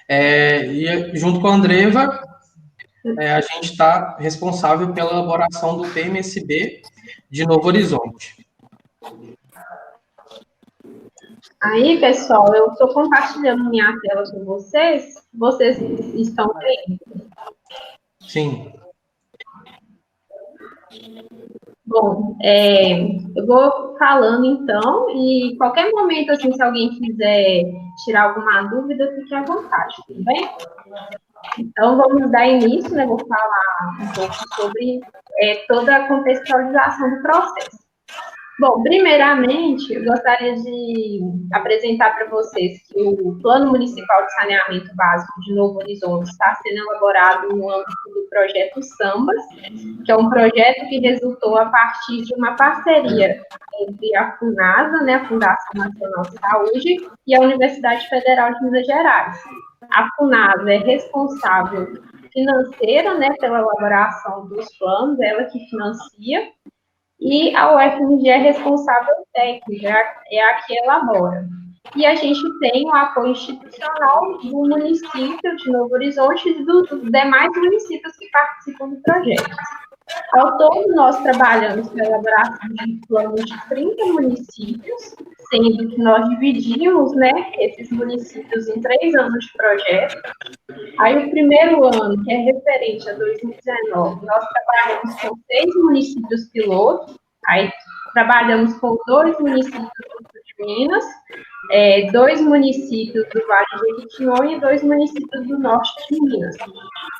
E junto com a Andreva, a gente está responsável pela elaboração do PMSB de Novo Horizonte. Aí, pessoal, eu estou compartilhando minha tela com vocês. Vocês estão vendo? Sim. Bom, eu vou falando então, e qualquer momento, assim, se alguém quiser tirar alguma dúvida, fique à vontade, tudo bem? Então, vamos dar início, né? Vou falar um pouco sobre toda a contextualização do processo. Bom, primeiramente, eu gostaria de apresentar para vocês que o Plano Municipal de Saneamento Básico de Novo Horizonte está sendo elaborado no âmbito do projeto Sambas, que é um projeto que resultou a partir de uma parceria entre a FUNASA, né, a Fundação Nacional de Saúde, e a Universidade Federal de Minas Gerais. A FUNASA é responsável financeira, né, pela elaboração dos planos, ela que financia, e a UFMG é responsável técnica, é a que elabora. E a gente tem o apoio institucional do município de Novo Horizonte e dos demais municípios que participam do projeto. Ao todo, nós trabalhamos com a elaboração de planos de 30 municípios, sendo que nós dividimos, né, esses municípios em 3 anos de projeto. Aí, o primeiro ano, que é referente a 2019, nós trabalhamos com 6 municípios pilotos, aí trabalhamos com 2 municípios do sul de Minas, 2 municípios do Vale do Jequitinhonha e 2 municípios do norte de Minas.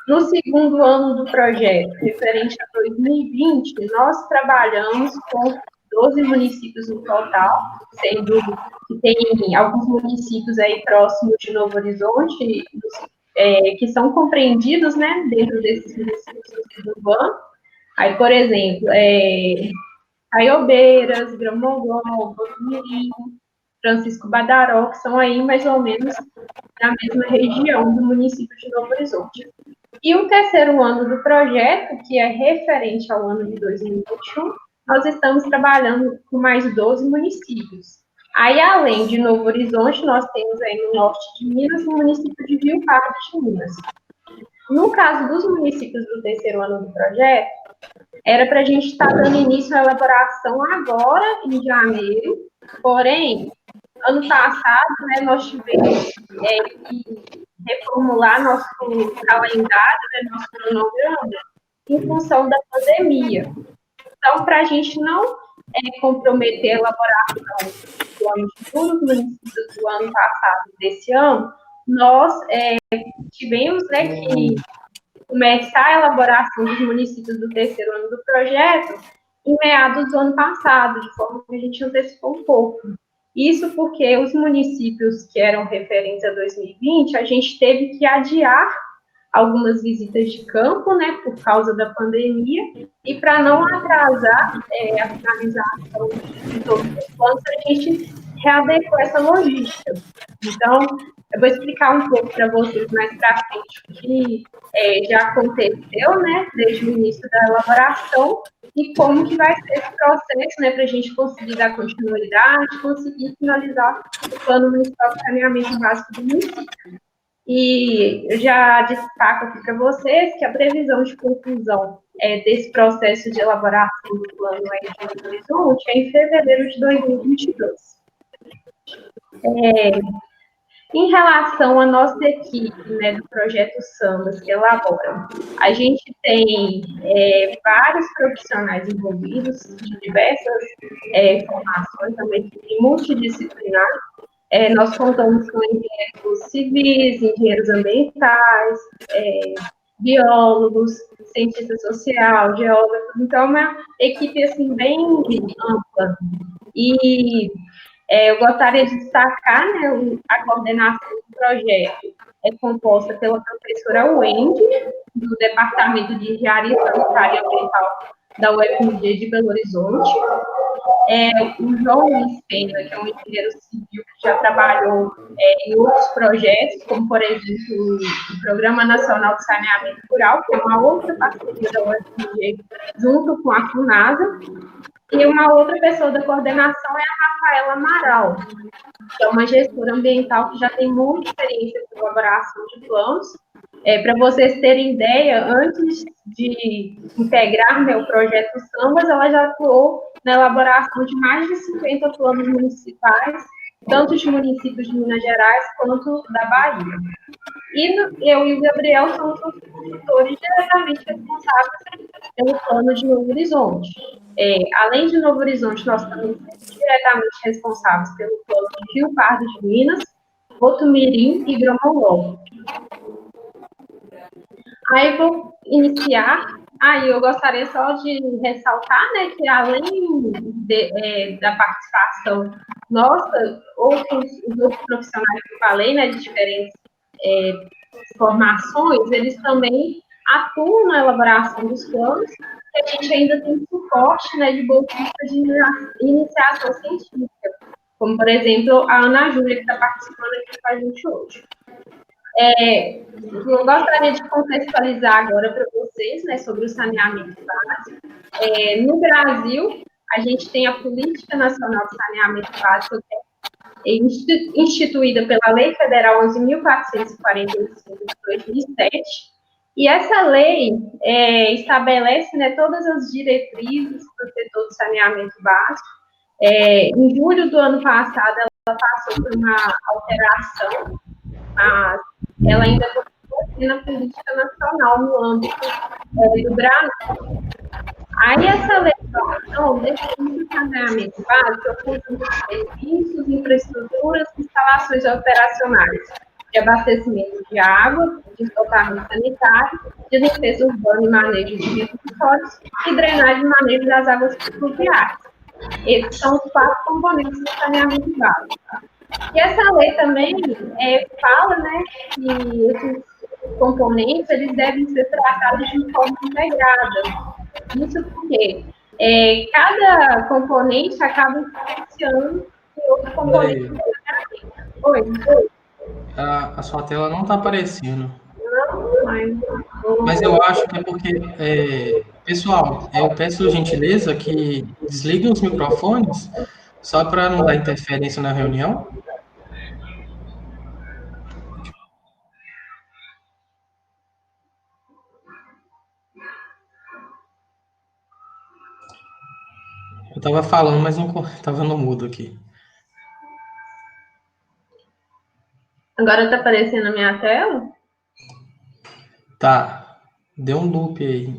No segundo ano do projeto, referente a 2020, nós trabalhamos com 12 municípios no total, sendo que tem alguns municípios aí próximos de Novo Horizonte, que são compreendidos, né, dentro desses municípios do segundo ano. Aí, por exemplo, Caiobeiras, Grão-Mongol, Botumirim, Francisco Badaró, que são aí mais ou menos na mesma região do município de Novo Horizonte. E o terceiro ano do projeto, que é referente ao ano de 2021, nós estamos trabalhando com mais 12 municípios. Aí, além de Novo Horizonte, nós temos aí no norte de Minas o município de Rio Pardo de Minas. No caso dos municípios do terceiro ano do projeto, era para a gente estar dando início à elaboração agora, em janeiro, porém, ano passado, né, nós tivemos que reformular nosso calendário, né, nosso cronograma, em função da pandemia. Então, para a gente não comprometer a elaboração do ano de todos os municípios do ano passado e desse ano, nós tivemos, né, que começar a elaboração dos municípios do terceiro ano do projeto em meados do ano passado, de forma que a gente antecipou um pouco. Isso porque os municípios que eram referentes a 2020, a gente teve que adiar algumas visitas de campo, né, por causa da pandemia, e para não atrasar a finalização de todos os planos, a gente readequou essa logística. Então, eu vou explicar um pouco para vocês mais para frente o que já aconteceu, né, desde o início da elaboração e como que vai ser esse processo, né, para a gente conseguir dar continuidade, conseguir finalizar o Plano Municipal de Saneamento Básico do município. E eu já destaco aqui para vocês que a previsão de conclusão desse processo de elaboração do plano de Novo Horizonte é em fevereiro de 2022. Em relação à nossa equipe, né, do Projeto Sambas, que elabora, a gente tem vários profissionais envolvidos de diversas formações, uma equipe multidisciplinar. Nós contamos com engenheiros civis, engenheiros ambientais, biólogos, cientista social, geógrafos. Então, é uma equipe assim, bem ampla. E eu gostaria de destacar, né, a coordenação do projeto é composta pela professora Wendy, do Departamento de Engenharia Sanitária e Ambiental da UFMG de Belo Horizonte. O João Luiz Pena, que é um engenheiro civil que já trabalhou em outros projetos, como, por exemplo, o Programa Nacional de Saneamento Rural, que é uma outra parceria da UFMG, junto com a FUNASA, e uma outra pessoa da coordenação é a Rafaela Amaral, que é uma gestora ambiental que já tem muita experiência com elaboração de planos. Para vocês terem ideia, antes de integrar, né, o projeto Sambas, ela já atuou na elaboração de mais de 50 planos municipais, tanto de municípios de Minas Gerais quanto da Bahia. E eu e o Gabriel somos os consultores diretamente responsáveis pelo plano de Novo Horizonte. Além de Novo Horizonte, nós também somos diretamente responsáveis pelo plano de Rio Pardo de Minas, Botumirim e Grão-Moló. Aí vou iniciar. Eu gostaria só de ressaltar, né, que além da participação nossa, os outros profissionais que eu falei, né, de diferentes formações, eles também atuam na elaboração dos planos, e a gente ainda tem suporte, né, de bolsistas de iniciação científica, como, por exemplo, a Ana Júlia, que está participando aqui com a gente hoje. Eu gostaria de contextualizar agora para vocês, né, sobre o saneamento básico. No Brasil, a gente tem a Política Nacional de Saneamento Básico, que é instituída pela Lei Federal 11.445 de 2007, e essa lei estabelece, né, todas as diretrizes para o setor do saneamento básico. Em julho do ano passado, ela passou por uma alteração, mas ela ainda continua na política nacional no âmbito do Brasil. Aí essa legislação define o saneamento básico, é o conjunto de serviços, infraestruturas, instalações operacionais de abastecimento de água, de esgotamento sanitário, de limpeza urbana e manejo de resíduos sólidos e drenagem e manejo das águas pluviais. Esses são os 4 componentes do saneamento básico. E essa lei também fala, né, que esses componentes eles devem ser tratados de forma integrada. Isso porque cada componente acaba influenciando o outro componente. Oi. A sua tela não está aparecendo. Não, Mas eu acho que é porque, pessoal, eu peço gentileza que desliguem os microfones, só para não dar interferência na reunião. Eu estava falando, mas estava no mudo aqui. Agora está aparecendo a minha tela? Tá. Deu um loop aí.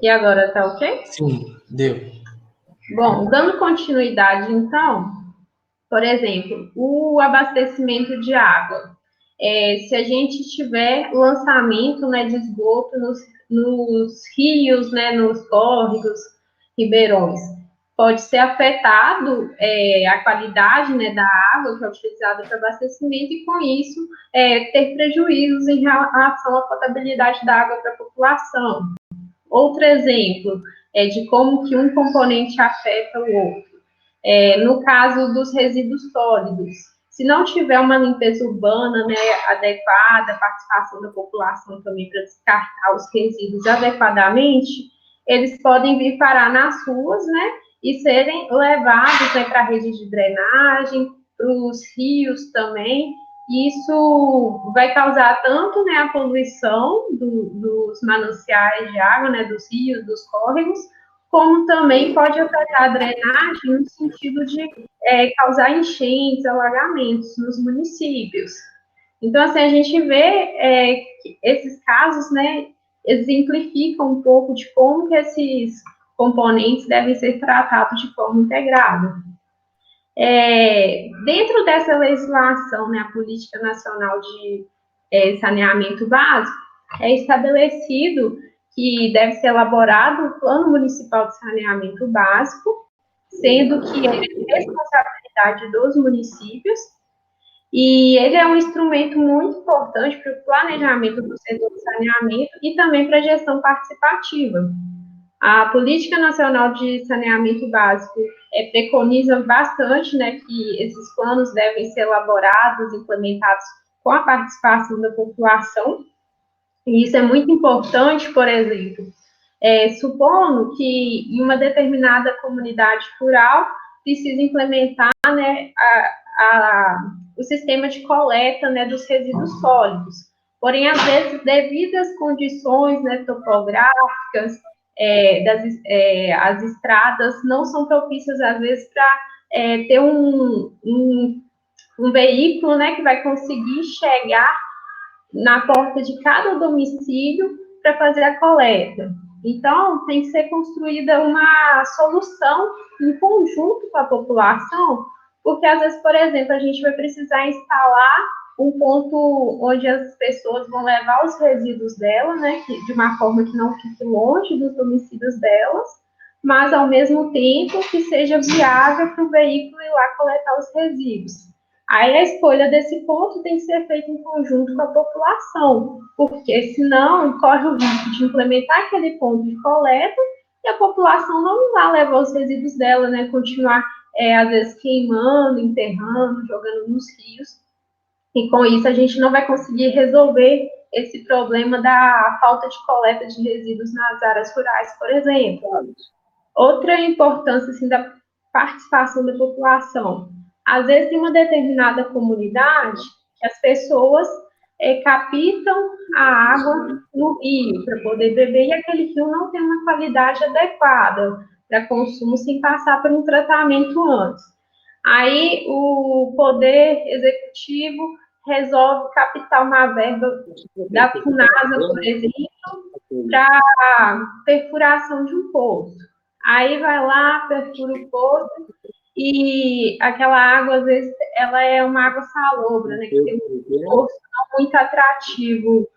E agora tá ok? Sim, deu. Bom, dando continuidade, então, por exemplo, o abastecimento de água. Se a gente tiver lançamento, né, de esgoto nos rios, né, nos córregos, ribeirões, pode ser afetado a qualidade, né, da água que é utilizada para abastecimento e, com isso, ter prejuízos em relação à potabilidade da água para a população. Outro exemplo é de como que um componente afeta o outro. No caso dos resíduos sólidos, se não tiver uma limpeza urbana, né, adequada, participação da população também para descartar os resíduos adequadamente, eles podem vir parar nas ruas, né, e serem levados, né, para a rede de drenagem, para os rios também. Isso vai causar tanto, né, a poluição dos mananciais de água, né, dos rios, dos córregos, como também pode afetar a drenagem no sentido de causar enchentes, alagamentos nos municípios. Então, assim, a gente vê que esses casos, né, exemplificam um pouco de como que esses componentes devem ser tratados de forma integrada. Dentro dessa legislação, né, a Política Nacional de Saneamento Básico, é estabelecido que deve ser elaborado o Plano Municipal de Saneamento Básico, sendo que é responsabilidade dos municípios, E ele é um instrumento muito importante para o planejamento do setor de saneamento e também para a gestão participativa. A Política Nacional de Saneamento Básico preconiza bastante, né, que esses planos devem ser elaborados, implementados com a participação da população, e isso é muito importante, por exemplo, supondo que em uma determinada comunidade rural precisa implementar, né, o sistema de coleta, né, dos resíduos sólidos. Porém, às vezes, devido às condições, né, topográficas, as estradas não são propícias, às vezes, para ter um veículo, né, que vai conseguir chegar na porta de cada domicílio para fazer a coleta. Então, tem que ser construída uma solução em conjunto com a população, porque às vezes, por exemplo, a gente vai precisar instalar um ponto onde as pessoas vão levar os resíduos delas, né, de uma forma que não fique longe dos domicílios delas, mas ao mesmo tempo que seja viável para o veículo ir lá coletar os resíduos. Aí a escolha desse ponto tem que ser feita em conjunto com a população, porque senão corre o risco de implementar aquele ponto de coleta e a população não vai levar os resíduos dela, né? Continuar, às vezes, queimando, enterrando, jogando nos rios. E com isso a gente não vai conseguir resolver esse problema da falta de coleta de resíduos nas áreas rurais, por exemplo. Outra importância assim, da participação da população. Às vezes, em uma determinada comunidade, que as pessoas captam a água no rio para poder beber e aquele rio não tem uma qualidade adequada para consumo sem passar por um tratamento antes. Aí o Poder Executivo resolve captar uma verba da FUNASA, por exemplo, para perfuração de um poço. Aí vai lá, perfura o poço e aquela água, às vezes, ela é uma água salobra, né? Que tem um gosto não muito atrativo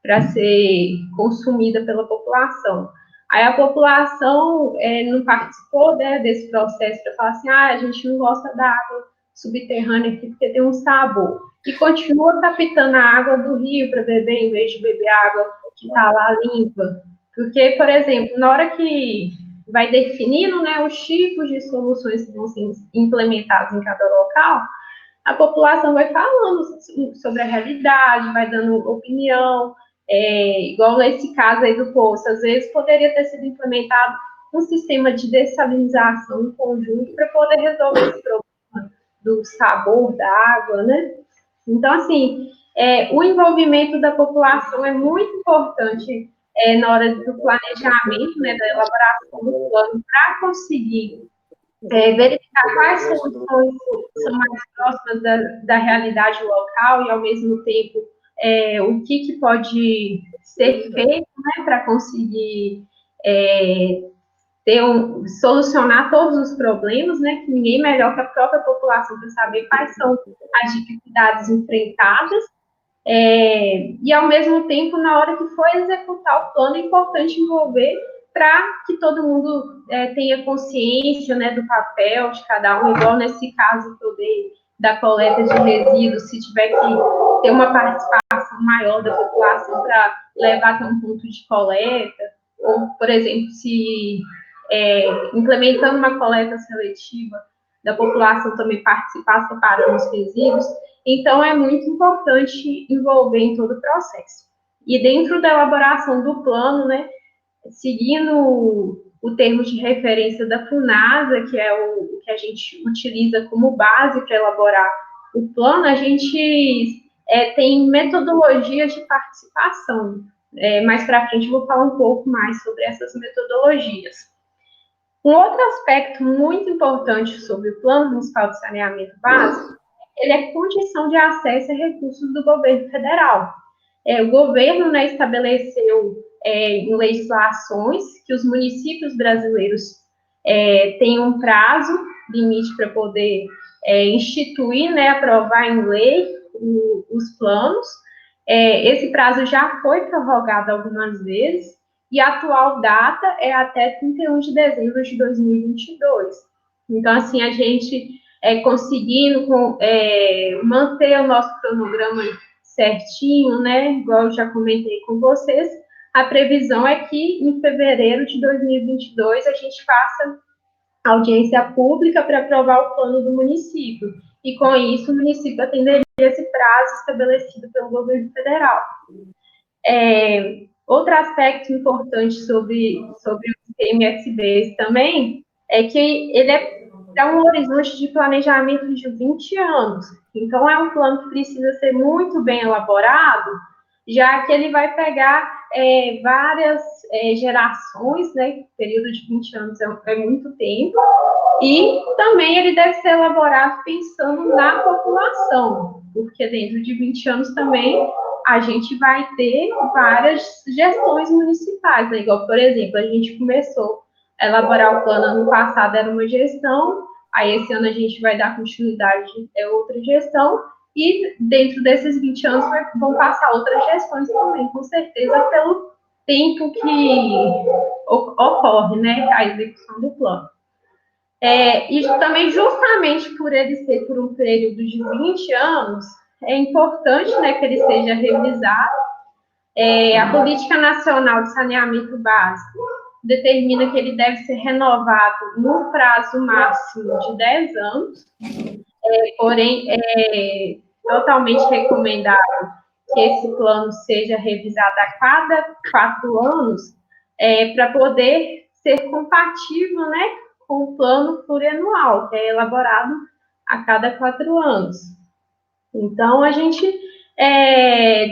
para ser consumida pela população. Aí a população não participou, né, desse processo para falar assim, a gente não gosta da água subterrânea aqui porque tem um sabor. E continua captando a água do rio para beber, em vez de beber água que está lá limpa. Porque, por exemplo, na hora que vai definindo, né, os tipos de soluções que vão ser implementadas em cada local, a população vai falando sobre a realidade, vai dando opinião, igual nesse caso aí do poço, às vezes poderia ter sido implementado um sistema de dessalinização em conjunto para poder resolver esse problema do sabor da água, né? Então, assim, o envolvimento da população é muito importante na hora do planejamento, né, da elaboração do plano, para conseguir verificar quais soluções são mais próximas da realidade local e, ao mesmo tempo, o que pode ser feito, né, para conseguir solucionar todos os problemas, né, que ninguém melhor que a própria população para saber quais são as dificuldades enfrentadas, e, ao mesmo tempo, na hora que for executar o plano, é importante envolver para que todo mundo tenha consciência, né, do papel de cada um, igual nesse caso que eu dei da coleta de resíduos, se tiver que ter uma participação maior da população para levar até um ponto de coleta, ou, por exemplo, se implementando uma coleta seletiva da população também participar separando os resíduos. Então, é muito importante envolver em todo o processo. E dentro da elaboração do plano, né, seguindo o termo de referência da FUNASA, que é o que a gente utiliza como base para elaborar o plano, a gente tem metodologias de participação. Mais para frente, eu vou falar um pouco mais sobre essas metodologias. Um outro aspecto muito importante sobre o Plano Municipal de Saneamento Básico, ele é condição de acesso a recursos do governo federal. O governo, né, estabeleceu em legislações que os municípios brasileiros têm um prazo limite para poder instituir, né, aprovar em lei os planos. Esse prazo já foi prorrogado algumas vezes, e a atual data é até 31 de dezembro de 2022. Então, assim, a gente conseguindo manter o nosso cronograma certinho, né? Igual eu já comentei com vocês, a previsão é que em fevereiro de 2022 a gente faça audiência pública para aprovar o plano do município. E com isso o município atenderia esse prazo estabelecido pelo governo federal. Outro aspecto importante sobre os PMSBs também é que ele é um horizonte de planejamento de 20 anos. Então, é um plano que precisa ser muito bem elaborado, já que ele vai pegar várias gerações, né? O período de 20 anos é muito tempo, e também ele deve ser elaborado pensando na população, porque dentro de 20 anos também a gente vai ter várias gestões municipais, né? Igual, por exemplo, a gente começou a elaborar o plano ano passado, era uma gestão, aí esse ano a gente vai dar continuidade, outra gestão, e dentro desses 20 anos vão passar outras gestões também, com certeza, pelo tempo que ocorre, né, a execução do plano. E também, justamente por ele ser por um período de 20 anos, é importante, né, que ele seja revisado. A Política Nacional de Saneamento Básico determina que ele deve ser renovado no prazo máximo de 10 anos, porém, é totalmente recomendável que esse plano seja revisado a cada 4 anos, para poder ser compatível, né, com o plano plurianual, que é elaborado a cada 4 anos. Então, a gente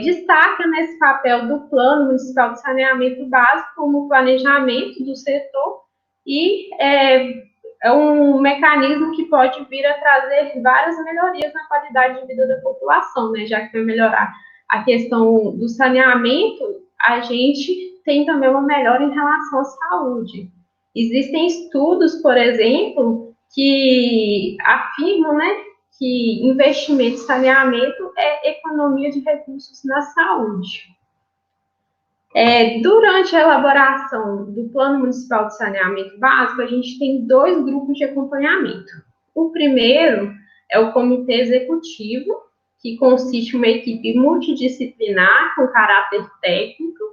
destaca nesse papel do Plano Municipal de Saneamento Básico como planejamento do setor e é um mecanismo que pode vir a trazer várias melhorias na qualidade de vida da população, né? Já que vai melhorar a questão do saneamento, a gente tem também uma melhora em relação à saúde. Existem estudos, por exemplo, que afirmam, né, que investimento em saneamento é economia de recursos na saúde. Durante a elaboração do Plano Municipal de Saneamento Básico, a gente tem 2 grupos de acompanhamento. O primeiro é o Comitê Executivo, que consiste em uma equipe multidisciplinar com caráter técnico,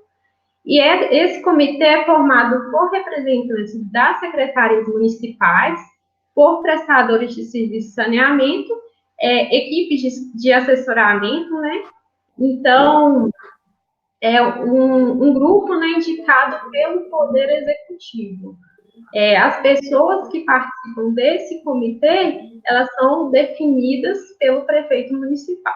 e esse comitê é formado por representantes das secretarias municipais, por prestadores de serviço de saneamento, equipes de assessoramento, né? Então, é um grupo, né, indicado pelo Poder Executivo. As pessoas que participam desse comitê, elas são definidas pelo prefeito municipal.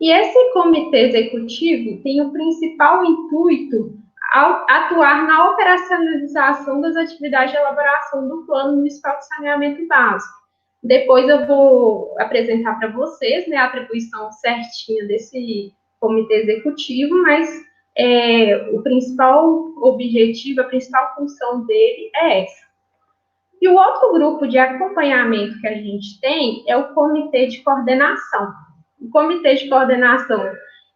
E esse comitê executivo tem o principal intuito ao atuar na operacionalização das atividades de elaboração do Plano Municipal de Saneamento Básico. Depois eu vou apresentar para vocês, né, a atribuição certinha desse comitê executivo, mas o principal objetivo, a principal função dele é essa. E o outro grupo de acompanhamento que a gente tem é o comitê de coordenação. O comitê de coordenação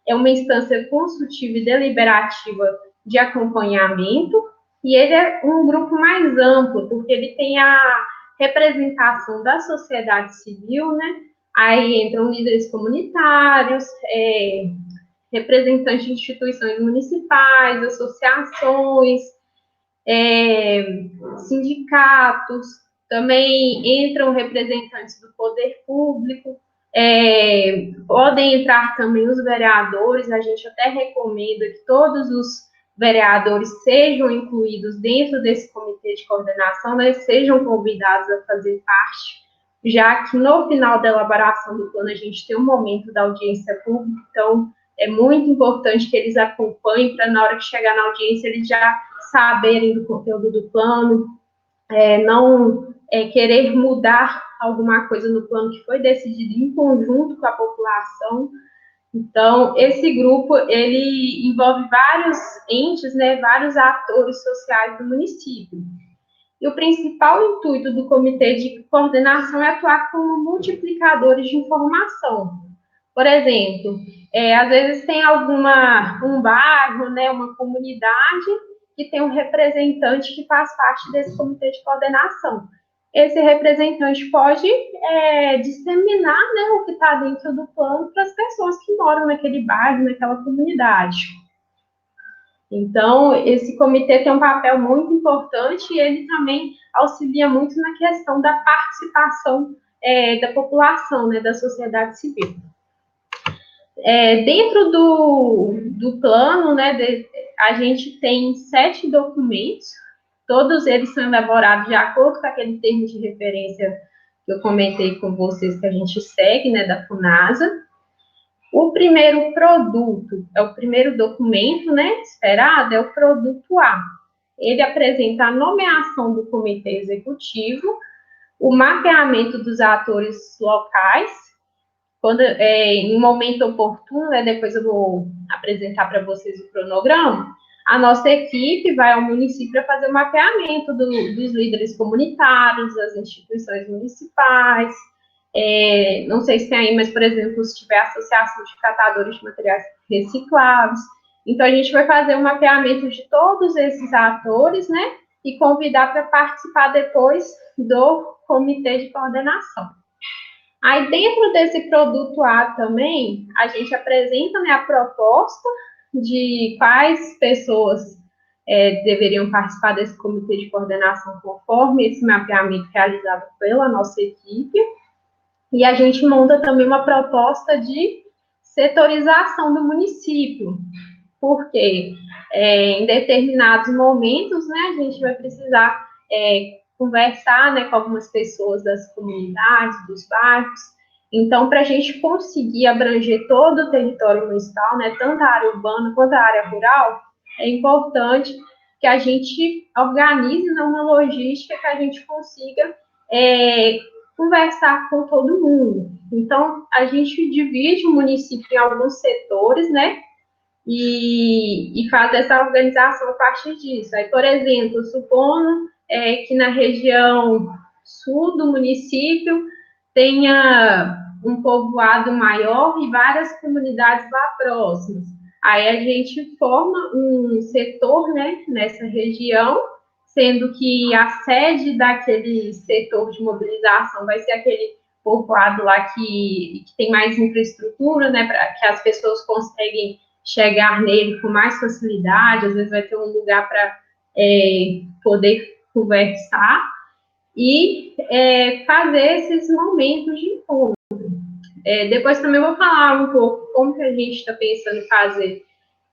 é uma instância consultiva e deliberativa de acompanhamento, e ele é um grupo mais amplo, porque ele tem a representação da sociedade civil, né? Aí entram líderes comunitários, representantes de instituições municipais, associações, sindicatos, também entram representantes do poder público, podem entrar também os vereadores, a gente até recomenda que todos os vereadores sejam incluídos dentro desse comitê de coordenação, né, sejam convidados a fazer parte, já que no final da elaboração do plano a gente tem um momento da audiência pública, então é muito importante que eles acompanhem para na hora que chegar na audiência eles já saberem do conteúdo do plano, não querer mudar alguma coisa no plano que foi decidido em conjunto com a população. Então, esse grupo, ele envolve vários entes, né, vários atores sociais do município. E o principal intuito do comitê de coordenação é atuar como multiplicadores de informação. Por exemplo, às vezes tem um bairro, né, uma comunidade, que tem um representante que faz parte desse comitê de coordenação. esse representante pode disseminar, né, o que está dentro do plano para as pessoas que moram naquele bairro, naquela comunidade. Então, esse comitê tem um papel muito importante e ele também auxilia muito na questão da participação da população, né, da sociedade civil. Dentro do plano, né, a gente tem 7 documentos, todos eles são elaborados de acordo com aquele termo de referência que eu comentei com vocês que a gente segue, né, da FUNASA. O primeiro produto, o primeiro documento, né, esperado, é o produto A. Ele apresenta a nomeação do comitê executivo, o mapeamento dos atores locais, quando, em momento oportuno, né, depois eu vou apresentar para vocês o cronograma, a nossa equipe vai ao município para fazer o mapeamento dos líderes comunitários, das instituições municipais, não sei se tem aí, mas, por exemplo, se tiver associação de catadores de materiais recicláveis. Então, a gente vai fazer um mapeamento de todos esses atores, né? E convidar para participar depois do comitê de coordenação. Aí, dentro desse produto A também, a gente apresenta, né, a proposta de quais pessoas deveriam participar desse comitê de coordenação conforme esse mapeamento realizado pela nossa equipe. E a gente monta também uma proposta de setorização do município, porque em determinados momentos, né, a gente vai precisar conversar, né, com algumas pessoas das comunidades, dos bairros. Então, para a gente conseguir abranger todo o território municipal, né, tanto a área urbana quanto a área rural, é importante que a gente organize, né, uma logística que a gente consiga conversar com todo mundo. Então, a gente divide o município em alguns setores, né? E faz essa organização a partir disso. Aí, por exemplo, supondo que na região sul do município tenha um povoado maior e várias comunidades lá próximas. Aí a gente forma um setor, né, nessa região, sendo que a sede daquele setor de mobilização vai ser aquele povoado lá que tem mais infraestrutura, né, para que as pessoas conseguem chegar nele com mais facilidade, às vezes vai ter um lugar para poder conversar e fazer esses momentos de encontro. Depois também vou falar um pouco como que a gente está pensando em fazer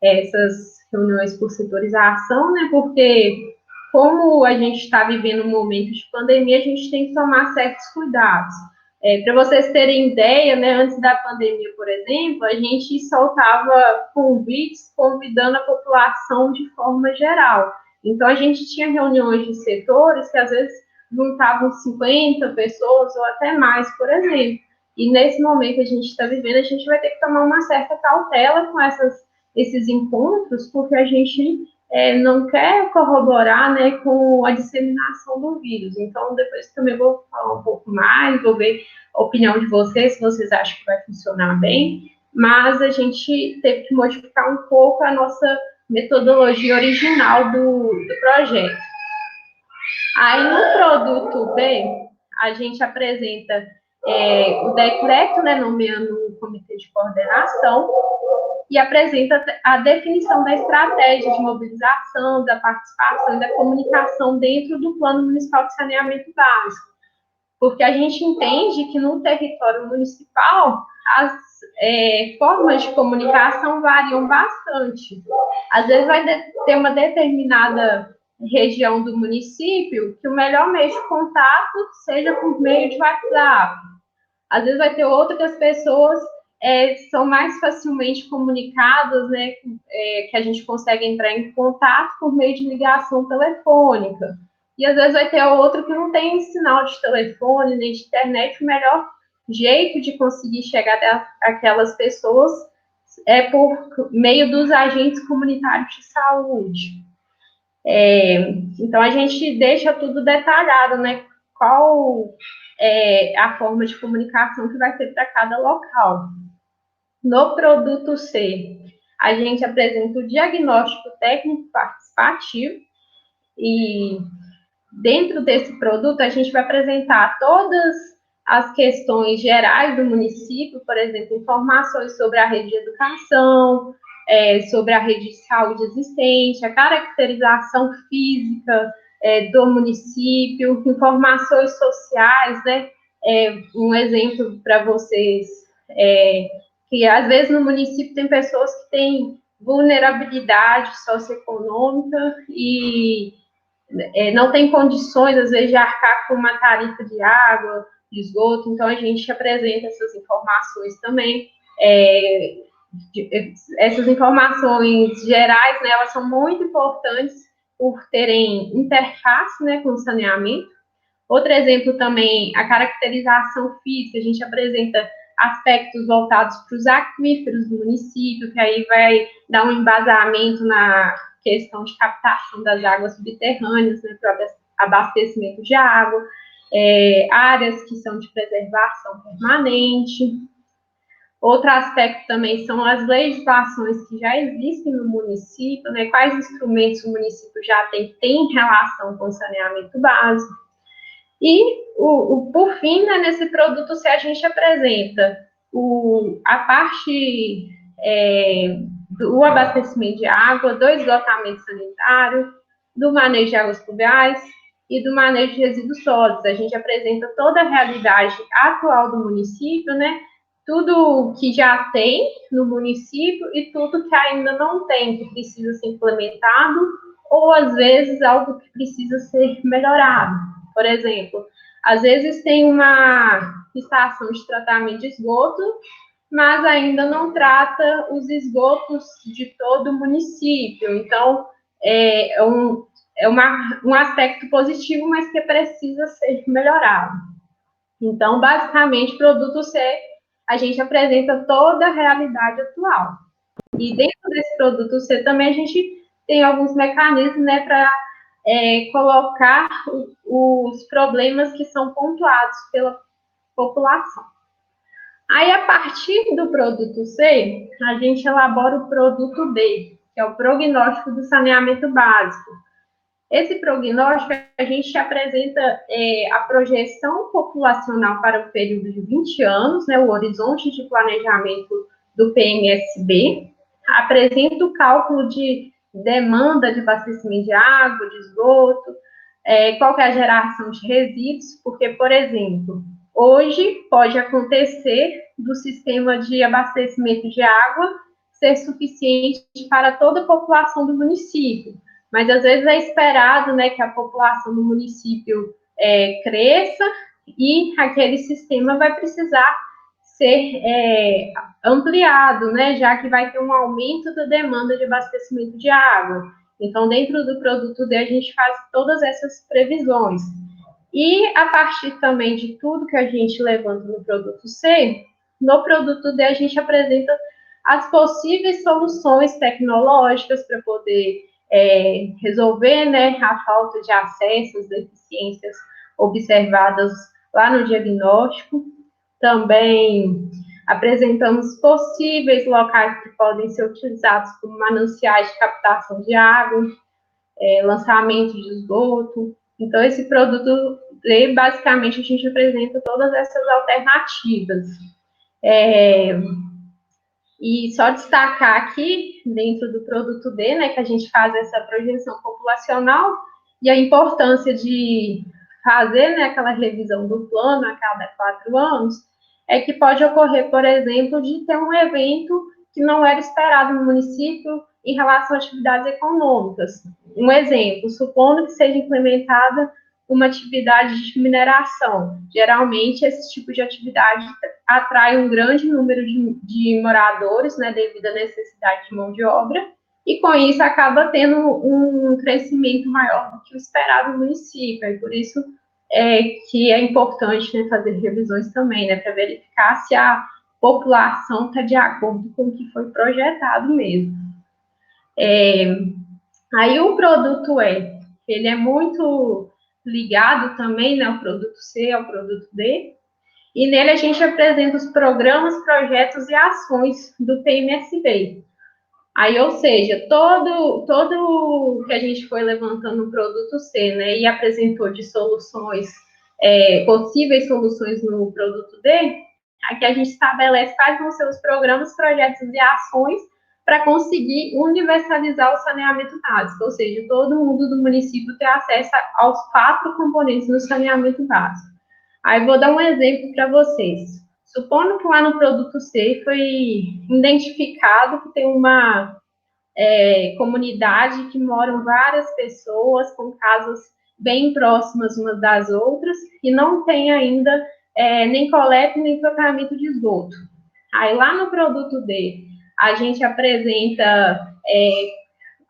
essas reuniões por setorização, né, porque como a gente está vivendo um momento de pandemia, a gente tem que tomar certos cuidados. Para vocês terem ideia, né, antes da pandemia, por exemplo, a gente soltava convites convidando a população de forma geral. Então, a gente tinha reuniões de setores que, às vezes, juntavam 50 pessoas ou até mais, por exemplo. E, nesse momento que a gente está vivendo, a gente vai ter que tomar uma certa cautela com esses encontros, porque a gente não quer corroborar, né, com a disseminação do vírus. Então, depois também vou falar um pouco mais, vou ver a opinião de vocês, se vocês acham que vai funcionar bem, mas a gente teve que modificar um pouco a nossa metodologia original do projeto. Aí, no produto B, a gente apresenta o decreto, né, nomeando um comitê de coordenação, e apresenta a definição da estratégia de mobilização, da participação e da comunicação dentro do Plano Municipal de Saneamento Básico. Porque a gente entende que no território municipal as formas de comunicação variam bastante. Às vezes vai ter uma determinada região do município que o melhor meio de contato seja por meio de WhatsApp. Às vezes vai ter outra que as pessoas são mais facilmente comunicadas, né, que a gente consegue entrar em contato por meio de ligação telefônica. E às vezes vai ter outro que não tem sinal de telefone, nem de internet. O melhor jeito de conseguir chegar até aquelas pessoas é por meio dos agentes comunitários de saúde. Então, a gente deixa tudo detalhado, né? Qual é a forma de comunicação que vai ter para cada local. No produto C, a gente apresenta o diagnóstico técnico participativo e dentro desse produto, a gente vai apresentar todas as questões gerais do município, por exemplo, informações sobre a rede de educação, sobre a rede de saúde existente, a caracterização física do município, informações sociais, né? Um exemplo para vocês, que às vezes no município tem pessoas que têm vulnerabilidade socioeconômica e não tem condições, às vezes, de arcar com uma tarifa de água, de esgoto, então a gente apresenta essas informações também. Essas informações gerais, né, elas são muito importantes por terem interface, né, com o saneamento. Outro exemplo também, a caracterização física, a gente apresenta aspectos voltados para os aquíferos do município, que aí vai dar um embasamento na questão de captação das águas subterrâneas, né, para o abastecimento de água, áreas que são de preservação permanente. Outro aspecto também são as legislações que já existem no município, né, quais instrumentos o município já tem em relação com o saneamento básico. E, por fim, né, nesse produto, se a gente apresenta a parte do abastecimento de água, do esgotamento sanitário, do manejo de águas pluviais e do manejo de resíduos sólidos. A gente apresenta toda a realidade atual do município, né? Tudo que já tem no município e tudo que ainda não tem, que precisa ser implementado, ou às vezes algo que precisa ser melhorado. Por exemplo, às vezes tem uma estação de tratamento de esgoto, mas ainda não trata os esgotos de todo o município. Então, é um aspecto positivo, mas que precisa ser melhorado. Então, basicamente, produto C, a gente apresenta toda a realidade atual. E dentro desse produto C também a gente tem alguns mecanismos, né, para colocar os problemas que são pontuados pela população. Aí, a partir do produto C, a gente elabora o produto D, que é o prognóstico do saneamento básico. Esse prognóstico, a gente apresenta a projeção populacional para o período de 20 anos, né, o horizonte de planejamento do PMSB, apresenta o cálculo de demanda de abastecimento de água, de esgoto, qual que é a geração de resíduos, porque, por exemplo, hoje pode acontecer do sistema de abastecimento de água ser suficiente para toda a população do município, mas às vezes é esperado, né, que a população do município cresça e aquele sistema vai precisar ser ampliado, né, já que vai ter um aumento da demanda de abastecimento de água. Então, dentro do produto D, a gente faz todas essas previsões. E a partir também de tudo que a gente levanta no produto C, no produto D a gente apresenta as possíveis soluções tecnológicas para poder resolver, né, a falta de acesso, as deficiências observadas lá no diagnóstico. Também apresentamos possíveis locais que podem ser utilizados como mananciais de captação de água, lançamento de esgoto. Então, esse produto, basicamente, a gente apresenta todas essas alternativas. E só destacar aqui, dentro do produto D, né, que a gente faz essa projeção populacional e a importância de fazer, né, aquela revisão do plano a cada 4 anos, é que pode ocorrer, por exemplo, de ter um evento que não era esperado no município em relação a atividades econômicas. Um exemplo, supondo que seja implementada uma atividade de mineração. Geralmente, esse tipo de atividade atrai um grande número de moradores, né, devido à necessidade de mão de obra, e com isso acaba tendo um crescimento maior do que o esperado no município. E por isso que é importante, né, fazer revisões também, né, para verificar se a população está de acordo com o que foi projetado mesmo. Aí o produto ele é muito ligado também, né, ao produto C, ao produto D, e nele a gente apresenta os programas, projetos e ações do PMSB. Aí, ou seja, todo que a gente foi levantando no produto C, né, e apresentou de soluções, possíveis soluções no produto D, aqui a gente estabelece quais vão ser os programas, projetos e ações para conseguir universalizar o saneamento básico, ou seja, todo mundo do município ter acesso aos 4 componentes do saneamento básico. Aí vou dar um exemplo para vocês. Supondo que lá no produto C foi identificado que tem uma comunidade que moram várias pessoas com casas bem próximas umas das outras e não tem ainda nem coleta nem tratamento de esgoto. Aí lá no produto D, a gente apresenta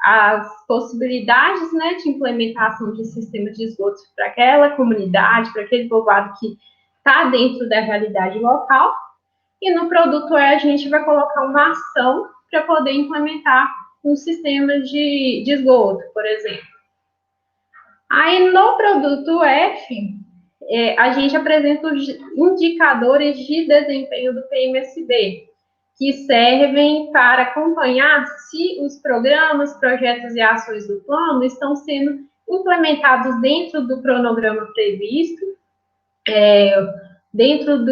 as possibilidades, né, de implementação de sistemas de esgoto para aquela comunidade, para aquele povoado que está dentro da realidade local. E no produto E, a gente vai colocar uma ação para poder implementar um sistema de esgoto, por exemplo. Aí no produto F, a gente apresenta os indicadores de desempenho do PMSB, que servem para acompanhar se os programas, projetos e ações do plano estão sendo implementados dentro do cronograma previsto, dentro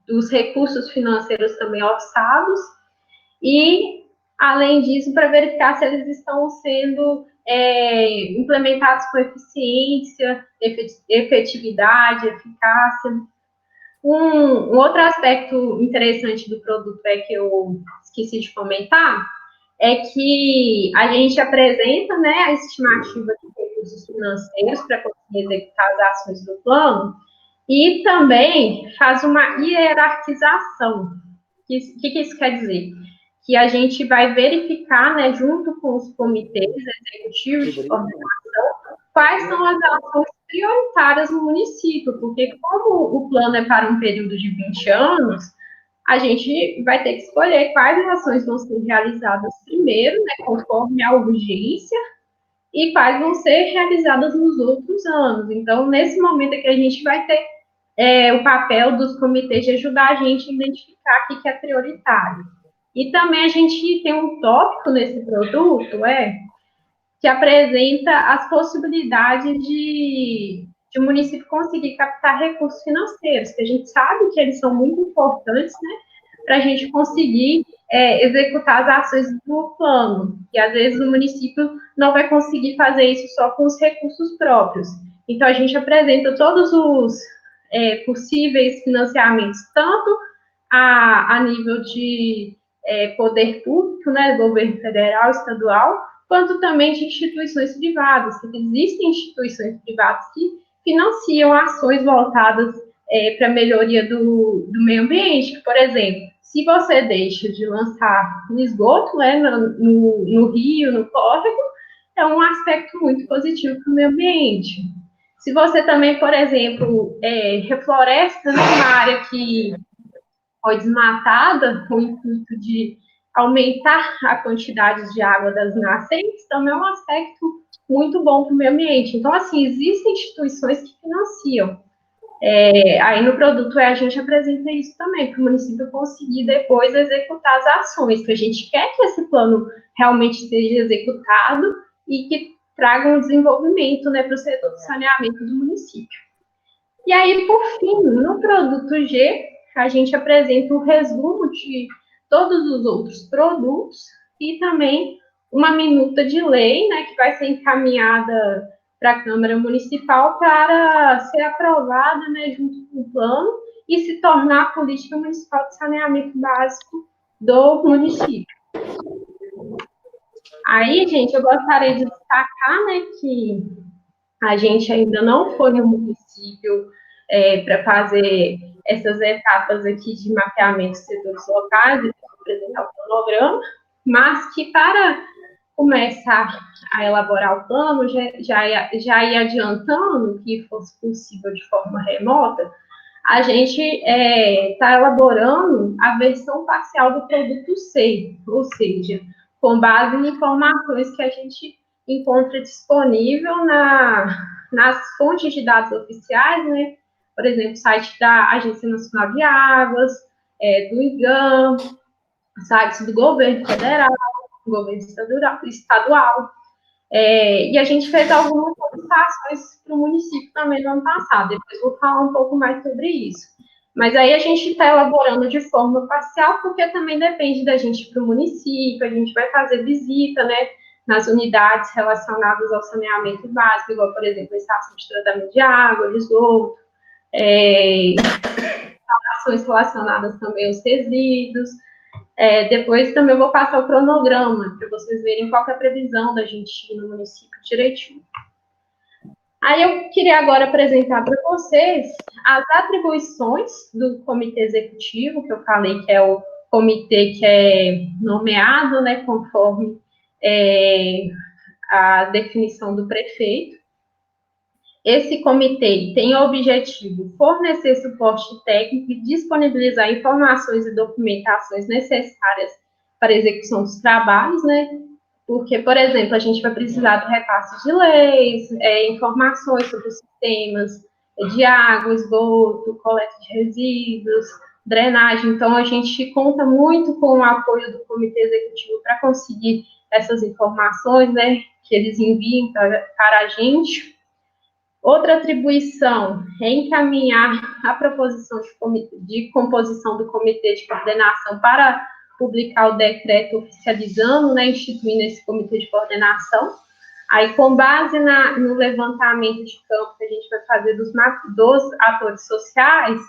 dos recursos financeiros também orçados, e, além disso, para verificar se eles estão sendo implementados com eficiência, efetividade, eficácia. Um outro aspecto interessante do produto que eu esqueci de comentar é que a gente apresenta, né, a estimativa de recursos financeiros para conseguir executar as ações do plano e também faz uma hierarquização. O que isso quer dizer? Que a gente vai verificar, né, junto com os comitês executivos de coordenação, quais são as ações prioritárias no município, porque como o plano é para um período de 20 anos, a gente vai ter que escolher quais ações vão ser realizadas primeiro, né, conforme a urgência, e quais vão ser realizadas nos outros anos. Então, nesse momento é que a gente vai ter o papel dos comitês de ajudar a gente a identificar o que é prioritário. E também a gente tem um tópico nesse produto, que apresenta as possibilidades de o município conseguir captar recursos financeiros, que a gente sabe que eles são muito importantes, né, para a gente conseguir executar as ações do plano. E às vezes o município não vai conseguir fazer isso só com os recursos próprios. Então a gente apresenta todos os possíveis financiamentos, tanto a nível de poder público, né, governo federal, estadual, quanto também de instituições privadas, porque existem instituições privadas que financiam ações voltadas para a melhoria do meio ambiente. Por exemplo, se você deixa de lançar no esgoto, né, no rio, no córrego, é um aspecto muito positivo para o meio ambiente. Se você também, por exemplo, refloresta uma área que foi desmatada com o intuito de aumentar a quantidade de água das nascentes, também é um aspecto muito bom para o meio ambiente. Então, assim, existem instituições que financiam. Aí no produto a gente apresenta isso também, para o município conseguir depois executar as ações, que a gente quer que esse plano realmente seja executado e que traga um desenvolvimento, né, para o setor de saneamento do município. E aí, por fim, no produto G, a gente apresenta um resumo de todos os outros produtos e também uma minuta de lei, né, que vai ser encaminhada para a Câmara Municipal para ser aprovada, né, junto com o plano e se tornar a política municipal de saneamento básico do município. Aí, gente, eu gostaria de destacar, né, que a gente ainda não foi no município para fazer essas etapas aqui de mapeamento de setores locais e apresentar o cronograma, mas que para começar a elaborar o plano, já ia adiantando que fosse possível de forma remota, a gente está elaborando a versão parcial do produto C, ou seja, com base em informações que a gente encontra disponível nas fontes de dados oficiais, né? Por exemplo, o site da Agência Nacional de Águas, do IGAM, sites do governo federal, do governo estadual. E a gente fez algumas solicitações para o município também no ano passado. Depois vou falar um pouco mais sobre isso. Mas aí a gente está elaborando de forma parcial, porque também depende da gente para o município, a gente vai fazer visita, né, nas unidades relacionadas ao saneamento básico, igual, por exemplo, a estação de tratamento de água, de esgoto, ações relacionadas também aos resíduos. Depois também eu vou passar o cronograma, para vocês verem qual é a previsão da gente ir no município direitinho. Aí eu queria agora apresentar para vocês as atribuições do comitê executivo, que eu falei que é o comitê que é nomeado, né, conforme a definição do prefeito. Esse comitê tem o objetivo fornecer suporte técnico e disponibilizar informações e documentações necessárias para a execução dos trabalhos, né? Porque, por exemplo, a gente vai precisar do repasse de leis, informações sobre os sistemas de água, esgoto, coleta de resíduos, drenagem. Então, a gente conta muito com o apoio do comitê executivo para conseguir essas informações, né? Que eles enviem para a gente. Outra atribuição é encaminhar a proposição de composição do comitê de coordenação para publicar o decreto oficializando, né, instituindo esse comitê de coordenação. Aí, com base no levantamento de campo que a gente vai fazer dos atores sociais,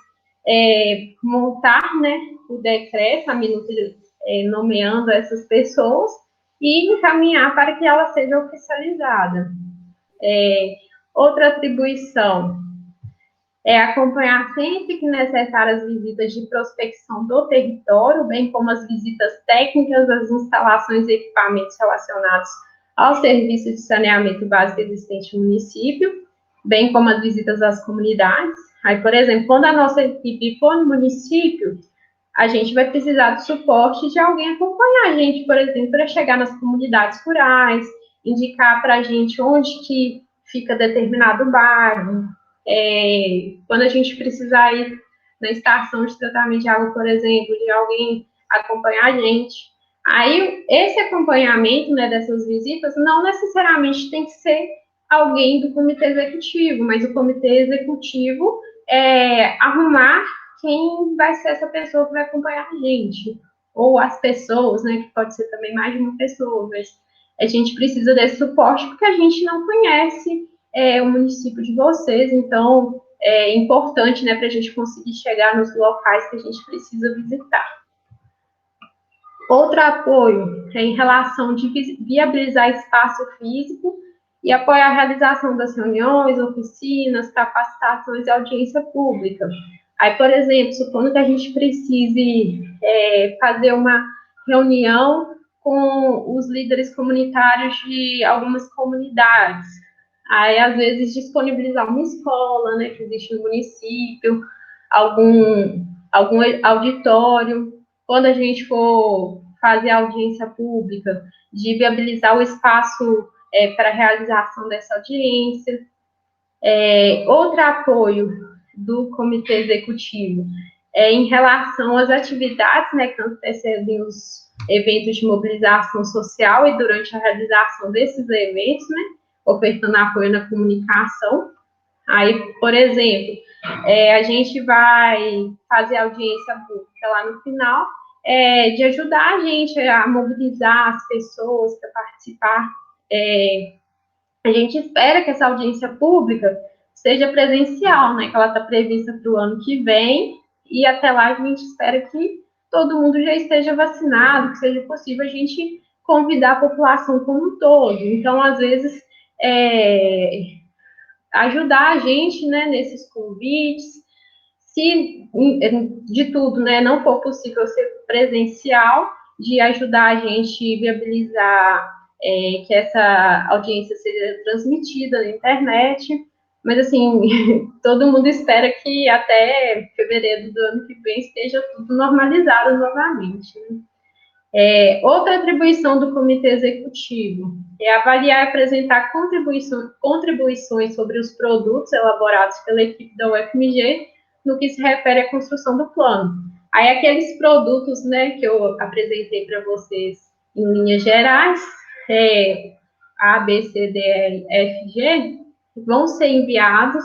montar, né, o decreto, a minuta nomeando essas pessoas e encaminhar para que ela seja oficializada. Outra atribuição é acompanhar sempre que necessário as visitas de prospecção do território, bem como as visitas técnicas das instalações e equipamentos relacionados aos serviços de saneamento básico existente no município, bem como as visitas às comunidades. Aí, por exemplo, quando a nossa equipe for no município, a gente vai precisar do suporte de alguém acompanhar a gente, por exemplo, para chegar nas comunidades rurais, indicar para a gente onde que fica determinado bairro, quando a gente precisar ir na estação de tratamento de água, por exemplo, de alguém acompanhar a gente. Aí, esse acompanhamento, né, dessas visitas, não necessariamente tem que ser alguém do comitê executivo, mas o comitê executivo arrumar quem vai ser essa pessoa que vai acompanhar a gente, ou as pessoas, né, que pode ser também mais de uma pessoa, mas a gente precisa desse suporte porque a gente não conhece o município de vocês, então é importante, né, para a gente conseguir chegar nos locais que a gente precisa visitar. Outro apoio é em relação de viabilizar espaço físico e apoiar a realização das reuniões, oficinas, capacitações e audiência pública. Aí, por exemplo, supondo que a gente precise fazer uma reunião com os líderes comunitários de algumas comunidades. Aí, às vezes, disponibilizar uma escola, né, que existe no município, algum auditório. Quando a gente for fazer audiência pública, de viabilizar o espaço para a realização dessa audiência. Outro apoio do comitê executivo em relação às atividades, né, que antecedem os eventos de mobilização social e durante a realização desses eventos, né, ofertando apoio na comunicação. Aí, por exemplo, a gente vai fazer audiência pública lá no final, de ajudar a gente a mobilizar as pessoas para participar. A gente espera que essa audiência pública seja presencial, né? Que ela está prevista para o ano que vem, e até lá a gente espera que todo mundo já esteja vacinado, que seja possível a gente convidar a população como um todo. Então, às vezes, ajudar a gente, né, nesses convites. Se de tudo, né, não for possível ser presencial, de ajudar a gente a viabilizar que essa audiência seja transmitida na internet. Mas, assim, todo mundo espera que até fevereiro do ano que vem esteja tudo normalizado novamente, né? Outra atribuição do Comitê Executivo é avaliar e apresentar contribuições sobre os produtos elaborados pela equipe da UFMG no que se refere à construção do plano. Aí, aqueles produtos, né, que eu apresentei para vocês em linhas gerais, A, B, C, D, E, F, G, vão ser enviados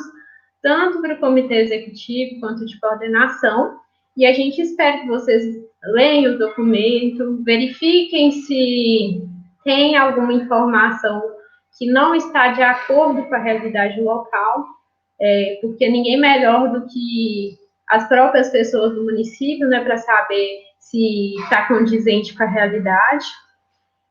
tanto para o comitê executivo quanto de coordenação, e a gente espera que vocês leiam o documento, verifiquem se tem alguma informação que não está de acordo com a realidade local, porque ninguém melhor do que as próprias pessoas do município, né, para saber se está condizente com a realidade.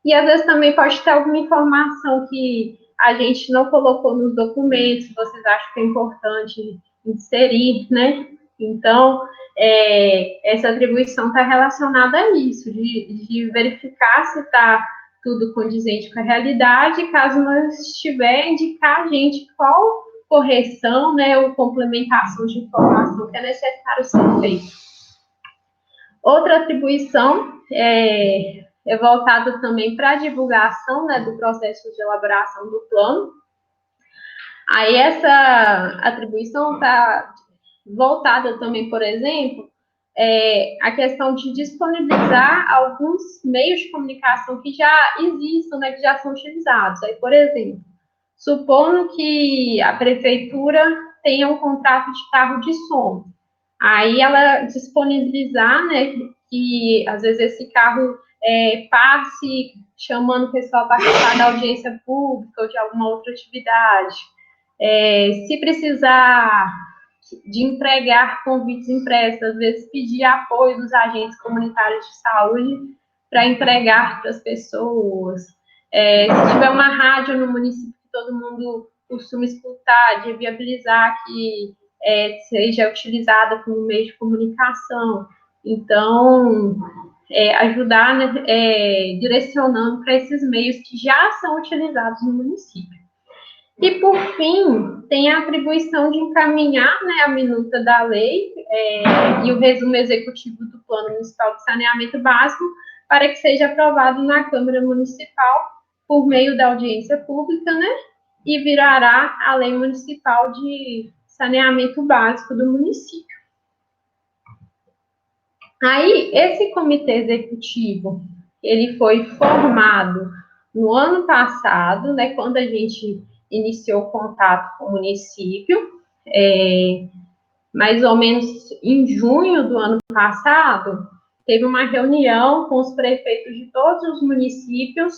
E às vezes também pode ter alguma informação que a gente não colocou nos documentos, vocês acham que é importante inserir, né? Então, essa atribuição está relacionada a isso, de verificar se está tudo condizente com a realidade, caso não estiver, indicar a gente qual correção, né, ou complementação de informação que é necessário ser feita. Outra atribuição é voltada também para a divulgação, né, do processo de elaboração do plano. Aí essa atribuição está voltada também, por exemplo, a questão de disponibilizar alguns meios de comunicação que já existam, né, que já são utilizados. Aí, por exemplo, supondo que a prefeitura tenha um contrato de carro de som, aí ela disponibilizar, né, que às vezes esse carro passe chamando o pessoal a participar da audiência pública ou de alguma outra atividade. Se precisar de entregar convites impressos, às vezes pedir apoio dos agentes comunitários de saúde para entregar para as pessoas. Se tiver uma rádio no município que todo mundo costuma escutar, de viabilizar que seja utilizada como meio de comunicação. Então, ajudar, né, direcionando para esses meios que já são utilizados no município. E, por fim, tem a atribuição de encaminhar, né, a minuta da lei e o resumo executivo do Plano Municipal de Saneamento Básico para que seja aprovado na Câmara Municipal por meio da audiência pública, né, e virará a Lei Municipal de Saneamento Básico do município. Aí, esse comitê executivo, ele foi formado no ano passado, né, quando a gente iniciou o contato com o município, mais ou menos em junho do ano passado, teve uma reunião com os prefeitos de todos os municípios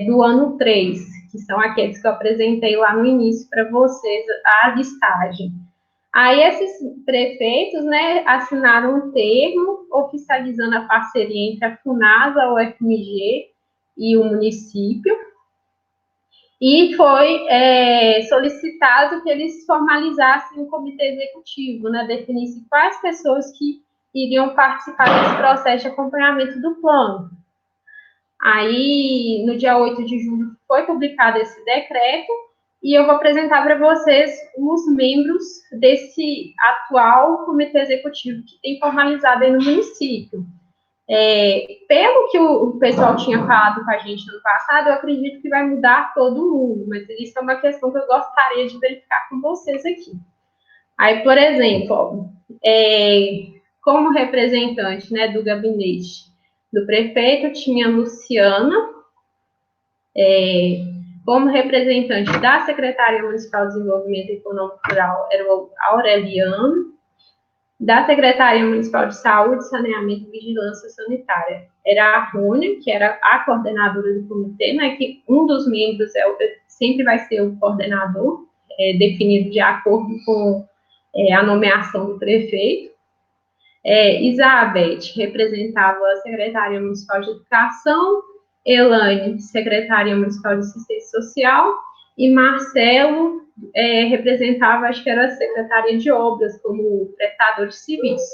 do ano 3, que são aqueles que eu apresentei lá no início para vocês, a listagem. Aí esses prefeitos, né, assinaram um termo oficializando a parceria entre a FUNASA, a UFMG e o município, e foi solicitado que eles formalizassem um comitê executivo, né, definissem quais pessoas que iriam participar desse processo de acompanhamento do plano. Aí, no dia 8 de julho, foi publicado esse decreto, e eu vou apresentar para vocês os membros desse atual comitê executivo que tem formalizado aí no município. Pelo que o pessoal tinha falado com a gente no passado, eu acredito que vai mudar todo mundo, mas isso é uma questão que eu gostaria de verificar com vocês aqui. Aí, por exemplo, como representante, né, do gabinete do prefeito, tinha a Luciana, como representante da Secretaria Municipal de Desenvolvimento Econômico Rural, era o Aureliano, da Secretaria Municipal de Saúde, Saneamento e Vigilância Sanitária. Era a Rúnia, que era a coordenadora do comitê, né, que um dos membros sempre vai ser o coordenador, definido de acordo com a nomeação do prefeito. Isabeth representava a Secretaria Municipal de Educação, Elaine, Secretaria Municipal de Assistência Social, e Marcelo representava, acho que era a Secretaria de Obras, como prestador de serviço.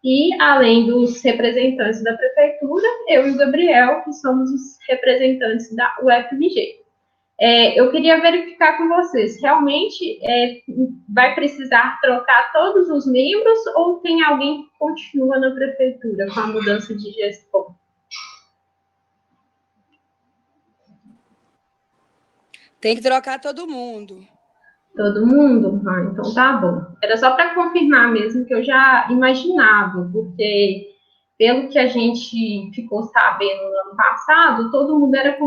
E, além dos representantes da Prefeitura, eu e o Gabriel, que somos os representantes da UFMG. Eu queria verificar com vocês, realmente vai precisar trocar todos os membros ou tem alguém que continua na Prefeitura com a mudança de gestão? Tem que trocar todo mundo. Todo mundo? Ah, então tá bom. Era só para confirmar mesmo que eu já imaginava, porque pelo que a gente ficou sabendo no ano passado, todo mundo era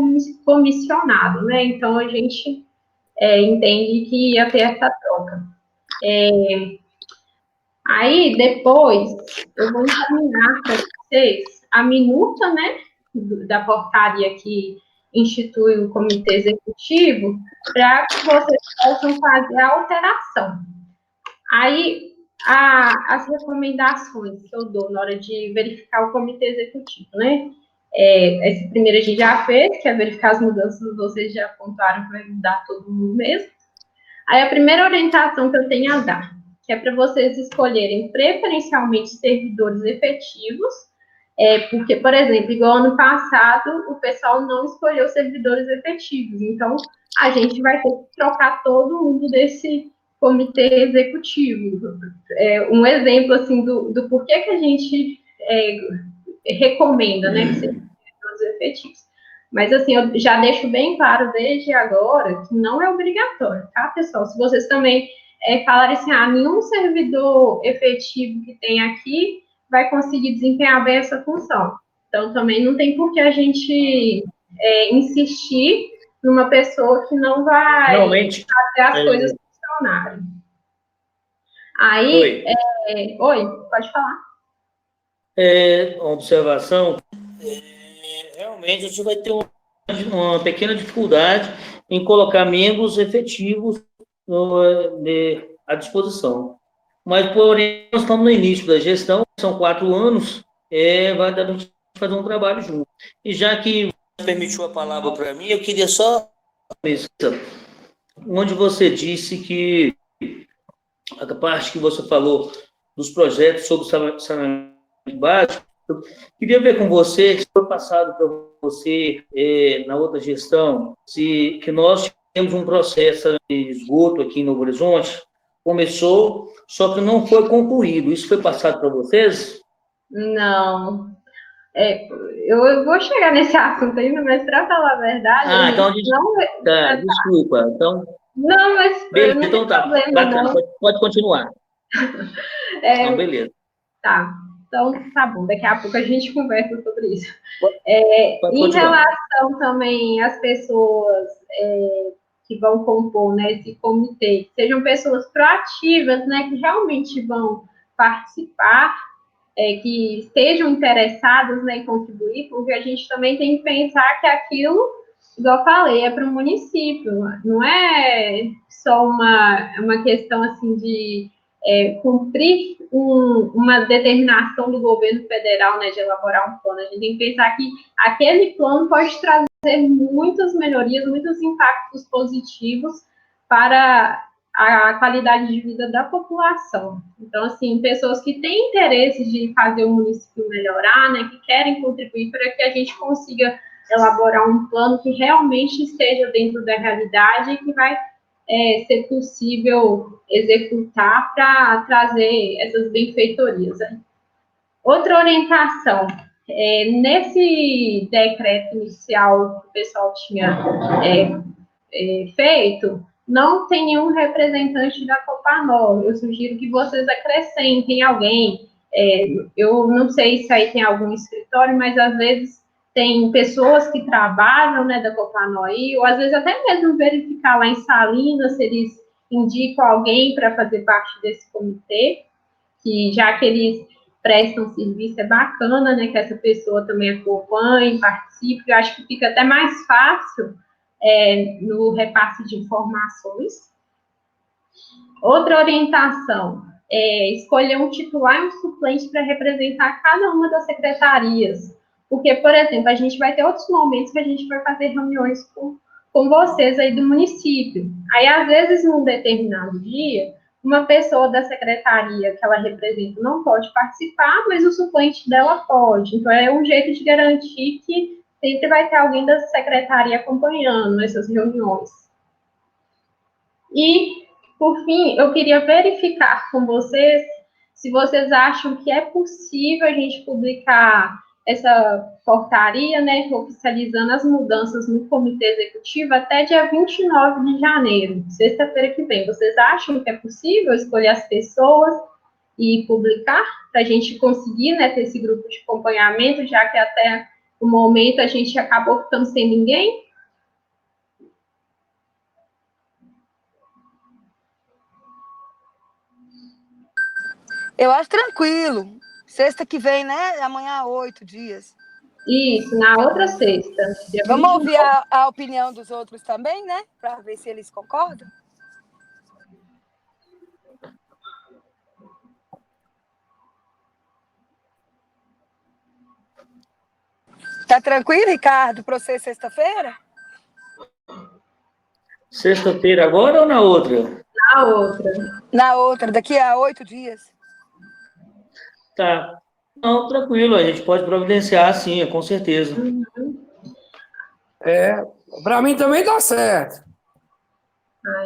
comissionado, né? Então a gente entende que ia ter essa troca. Aí depois eu vou encaminhar para vocês a minuta, né, da portaria que institui o comitê executivo, para que vocês possam fazer a alteração. Aí, as recomendações que eu dou na hora de verificar o comitê executivo, né? Esse primeiro a gente já fez, que é verificar as mudanças, vocês já apontaram que vai mudar todo mundo mesmo. Aí, a primeira orientação que eu tenho a dar, que é para vocês escolherem preferencialmente servidores efetivos, porque, por exemplo, igual ano passado, o pessoal não escolheu servidores efetivos, então a gente vai ter que trocar todo mundo desse comitê executivo. Um exemplo, assim, do porquê que a gente recomenda, né, que sejam servidores efetivos. Mas, assim, eu já deixo bem claro desde agora que não é obrigatório, tá, pessoal? Se vocês também falarem assim, nenhum servidor efetivo que tem aqui vai conseguir desempenhar bem essa função. Então, também não tem por que a gente insistir numa pessoa que não vai Realmente, fazer as coisas funcionarem. Aí, oi, pode falar. uma observação, realmente a gente vai ter uma pequena dificuldade em colocar membros efetivos à disposição. Mas, porém, nós estamos no início da gestão, são 4 anos, vai dar para a gente fazer um trabalho junto. E já que você permitiu a palavra para mim, eu queria só onde você disse que a parte que você falou dos projetos sobre saneamento básico, eu queria ver com você, se foi passado para você na outra gestão, que nós temos um processo de esgoto aqui em Novo Horizonte, começou, só que não foi concluído. Isso foi passado para vocês? Não. Eu vou chegar nesse assunto ainda, mas para falar a verdade, Então a gente... não. Tá, desculpa. Então, Não, mas beleza, não tem então tá. problema, Bacana, não. pode continuar. Não, beleza. Tá. Então, tá bom. Daqui a pouco a gente conversa sobre isso. Pode Em continuar. relação também às pessoas que vão compor, né, esse comitê, que sejam pessoas proativas, né, que realmente vão participar, que estejam interessados, né, em contribuir, porque a gente também tem que pensar que aquilo, igual eu falei, é para o município, não é só uma questão assim de cumprir uma determinação do governo federal, né, de elaborar um plano. A gente tem que pensar que aquele plano pode trazer muitas melhorias, muitos impactos positivos para a qualidade de vida da população. Então, assim, pessoas que têm interesse de fazer o município melhorar, né, que querem contribuir para que a gente consiga elaborar um plano que realmente esteja dentro da realidade e que vai ser possível executar para trazer essas benfeitorias. Né? Outra orientação, nesse decreto inicial que o pessoal tinha feito, não tem nenhum representante da Copanor. Eu sugiro que vocês acrescentem alguém. Eu não sei se aí tem algum escritório, mas às vezes tem pessoas que trabalham, né, da Copanor aí, ou às vezes até mesmo verificar lá em Salinas se eles indicam alguém para fazer parte desse comitê, que já que eles prestam serviço, é bacana, né, que essa pessoa também acompanhe, participe, eu acho que fica até mais fácil no repasse de informações. Outra orientação é escolher um titular e um suplente para representar cada uma das secretarias. Porque, por exemplo, a gente vai ter outros momentos que a gente vai fazer reuniões com vocês aí do município. Aí, às vezes, num determinado dia, uma pessoa da secretaria que ela representa não pode participar, mas o suplente dela pode. Então, é um jeito de garantir que sempre vai ter alguém da secretaria acompanhando essas reuniões. E, por fim, eu queria verificar com vocês se vocês acham que é possível a gente publicar essa portaria, né, oficializando as mudanças no comitê executivo até dia 29 de janeiro, sexta-feira que vem. Vocês acham que é possível escolher as pessoas e publicar, para a gente conseguir, né, ter esse grupo de acompanhamento, já que até o momento a gente acabou ficando sem ninguém? Eu acho tranquilo. Sexta que vem, né? Amanhã, 8 dias. Isso, na outra sexta. Vamos ouvir a opinião dos outros também, né? Para ver se eles concordam. Tá tranquilo, Ricardo, para você sexta-feira? Sexta-feira agora ou na outra? Na outra. Na outra, daqui a 8 dias. Tá. Não, tranquilo, a gente pode providenciar, sim, com certeza. Para mim também dá certo.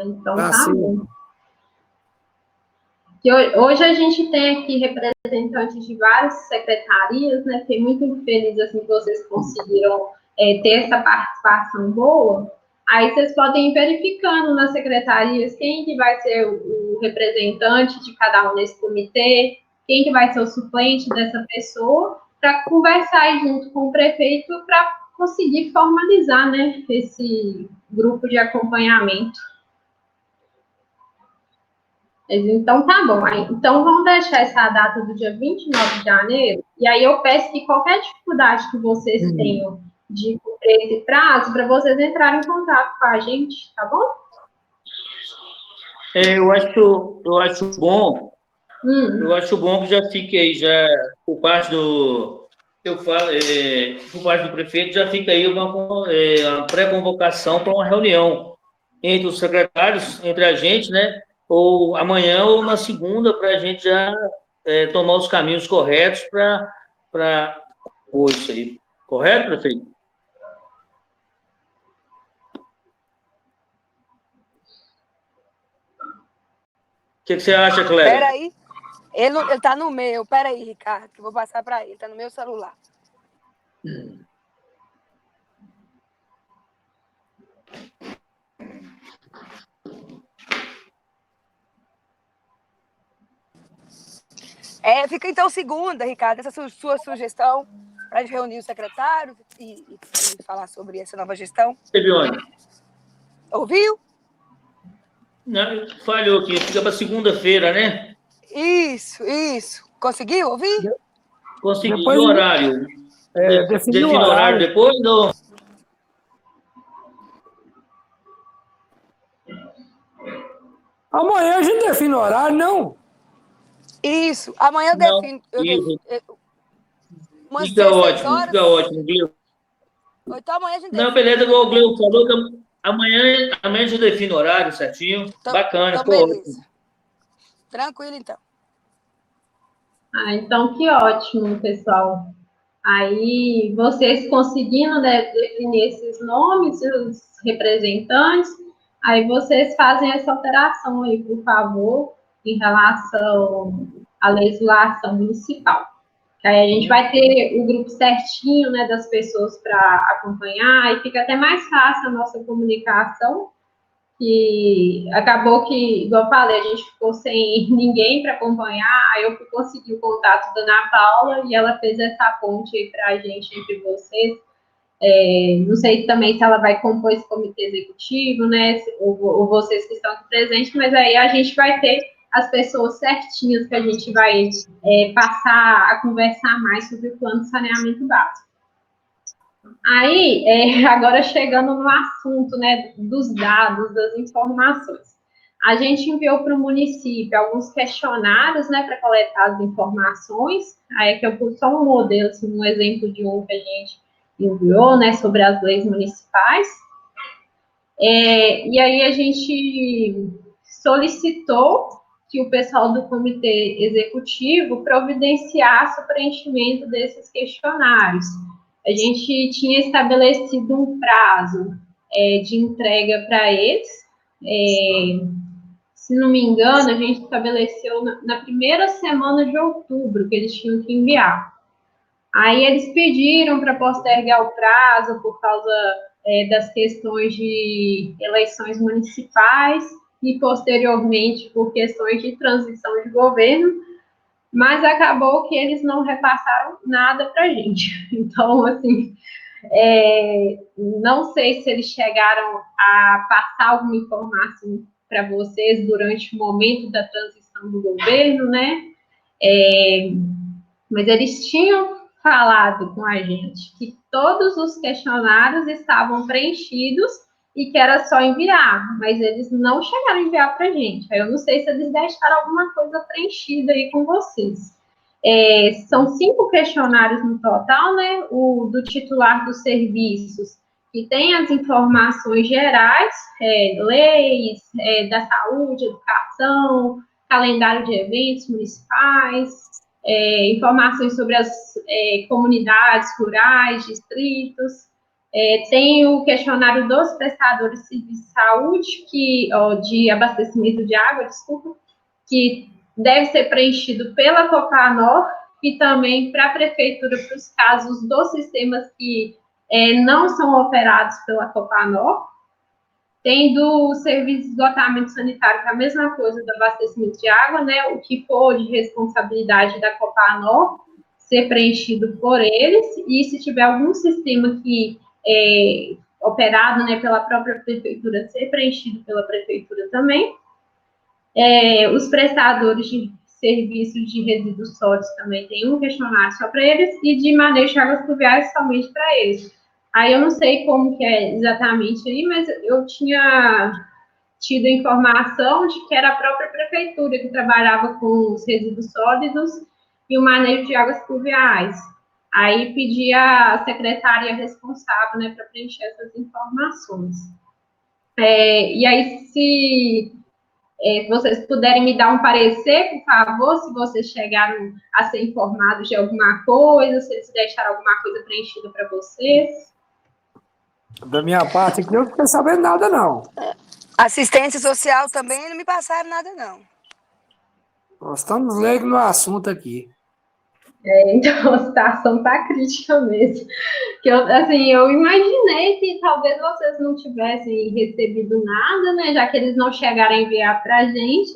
Então Tá tá sim. bom. Que hoje a gente tem aqui representantes de várias secretarias, né? Fiquei muito feliz assim, que vocês conseguiram ter essa participação boa. Aí vocês podem ir verificando nas secretarias quem que vai ser o representante de cada um nesse comitê, quem que vai ser o suplente dessa pessoa, para conversar aí junto com o prefeito para conseguir formalizar, né, esse grupo de acompanhamento. Então, tá bom. Então, vamos deixar essa data do dia 29 de janeiro. E aí, eu peço que qualquer dificuldade que vocês tenham de cumprir esse prazo, para vocês entrarem em contato com a gente, tá bom? Eu acho bom. Eu acho bom que já fique aí, já por parte do. Eu falo, por parte do prefeito, já fica aí uma pré-convocação para uma reunião entre os secretários, entre a gente, né? Ou amanhã ou na segunda, para a gente já tomar os caminhos corretos para isso aí. Correto, prefeito? O que você acha, Cléber? Peraí. Ele tá no meu. Peraí, Ricardo, que eu vou passar para ele. Tá no meu celular. Fica então segunda, Ricardo, essa sua sugestão para a gente reunir os secretários e falar sobre essa nova gestão. Bebione. Ouviu? Não, falhou aqui, fica para segunda-feira, né? Isso. Conseguiu ouvir? Consegui. Depois, E o horário? Definir o Define o horário depois? Ou... Amanhã a gente define o horário, não? Isso. Amanhã eu Não, defino. Umas fica 16 ótimo, horas. fica ótimo, Gleu. Então amanhã a gente Não, define. beleza, igual o Gleu falou, que amanhã a gente define o horário certinho. Bacana, ficou beleza. ótimo. Tranquilo, então. Então que ótimo, pessoal. Aí, vocês conseguindo, né, definir esses nomes, os representantes, aí vocês fazem essa alteração aí, por favor, em relação à legislação municipal. Que aí a gente vai ter o grupo certinho, né, das pessoas para acompanhar, e fica até mais fácil a nossa comunicação, que acabou que, igual eu falei, a gente ficou sem ninguém para acompanhar, aí eu consegui o contato da Ana Paula e ela fez essa ponte aí para a gente, entre vocês. Não sei também se ela vai compor esse comitê executivo, né, ou vocês que estão aqui presentes, mas aí a gente vai ter as pessoas certinhas que a gente vai passar a conversar mais sobre o plano de saneamento básico. Aí, agora chegando no assunto, né, dos dados, das informações. A gente enviou para o município alguns questionários, né, para coletar as informações. Aí que eu pus só um modelo, assim, um exemplo de um que a gente enviou, né, sobre as leis municipais. E aí a gente solicitou que o pessoal do comitê executivo providenciasse o preenchimento desses questionários. A gente tinha estabelecido um prazo de entrega para eles. Se não me engano, a gente estabeleceu na primeira semana de outubro que eles tinham que enviar. Aí eles pediram para postergar o prazo por causa das questões de eleições municipais e, posteriormente, por questões de transição de governo, mas acabou que eles não repassaram nada para a gente. Então, assim, não sei se eles chegaram a passar alguma informação para vocês durante o momento da transição do governo, né? Mas eles tinham falado com a gente que todos os questionários estavam preenchidos e que era só enviar, mas eles não chegaram a enviar para a gente. Eu não sei se eles deixaram alguma coisa preenchida aí com vocês. São 5 questionários no total, né? O do titular dos serviços, que tem as informações gerais, leis, da saúde, educação, calendário de eventos municipais, informações sobre as comunidades rurais, distritos. Tem o questionário dos prestadores de serviço de saúde, de abastecimento de água, desculpa, que deve ser preenchido pela Copanor e também para a prefeitura, para os casos dos sistemas que não são operados pela Copanor. Tem do serviço de esgotamento sanitário, que é a mesma coisa do abastecimento de água, né? O que for de responsabilidade da Copanor ser preenchido por eles, e se tiver algum sistema que operado, né, pela própria prefeitura, ser preenchido pela prefeitura também. Os prestadores de serviços de resíduos sólidos também tem um questionário só para eles, e de manejo de águas pluviais somente para eles. Aí eu não sei como que é exatamente aí, mas eu tinha tido informação de que era a própria prefeitura que trabalhava com os resíduos sólidos e o manejo de águas pluviais. Aí pedi a secretária responsável, né, para preencher essas informações. E aí, se vocês puderem me dar um parecer, por favor, se vocês chegaram a ser informados de alguma coisa, se eles deixaram alguma coisa preenchida para vocês. Da minha parte aqui, eu não fiquei sabendo nada, não. Assistência social também não me passaram nada, não. Nós estamos leigos no assunto aqui. Então, a situação está crítica mesmo. Que eu imaginei que talvez vocês não tivessem recebido nada, né? Já que eles não chegaram a enviar para a gente.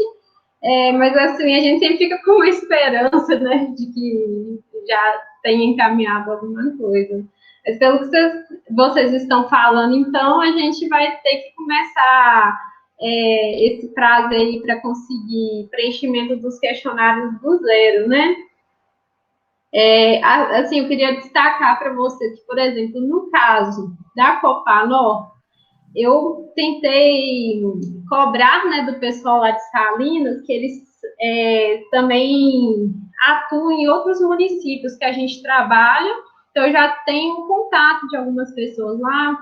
Mas, assim, a gente sempre fica com uma esperança, né? De que já tenha encaminhado alguma coisa. Mas, pelo que vocês estão falando, então, a gente vai ter que começar esse prazo aí para conseguir preenchimento dos questionários do zero, né? Assim, eu queria destacar para você que, por exemplo, no caso da Copanor, eu tentei cobrar, né, do pessoal lá de Salinas que eles também atuam em outros municípios que a gente trabalha. Então, eu já tenho contato de algumas pessoas lá